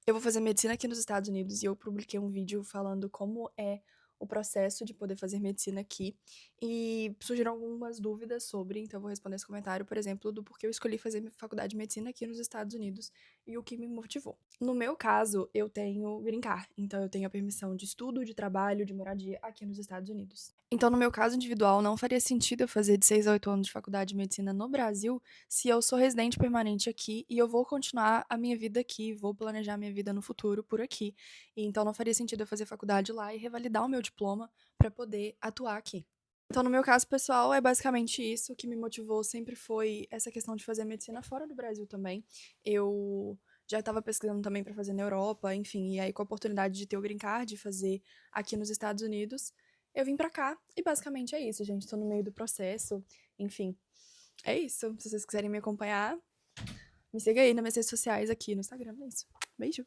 Eu vou fazer medicina aqui nos Estados Unidos e eu publiquei um vídeo falando como é o processo de poder fazer medicina aqui. E surgiram algumas dúvidas sobre, então eu vou responder esse comentário, por exemplo, do porquê eu escolhi fazer faculdade de medicina aqui nos Estados Unidos e o que me motivou. No meu caso, eu tenho green card, então eu tenho a permissão de estudo, de trabalho, de moradia aqui nos Estados Unidos. Então, no meu caso individual, não faria sentido eu fazer de 6 a 8 anos de faculdade de medicina no Brasil se eu sou residente permanente aqui e eu vou continuar a minha vida aqui, vou planejar minha vida no futuro por aqui. E então não faria sentido eu fazer faculdade lá e revalidar o meu diploma para poder atuar aqui. Então, no meu caso pessoal, é basicamente isso. O que me motivou sempre foi essa questão de fazer medicina fora do Brasil também. Eu já estava pesquisando também para fazer na Europa, enfim, e aí com a oportunidade de ter o green card, de fazer aqui nos Estados Unidos, eu vim pra cá e basicamente é isso, gente. Tô no meio do processo, enfim. É isso. Se vocês quiserem me acompanhar, me siga aí nas minhas redes sociais aqui no Instagram. É isso. Beijo.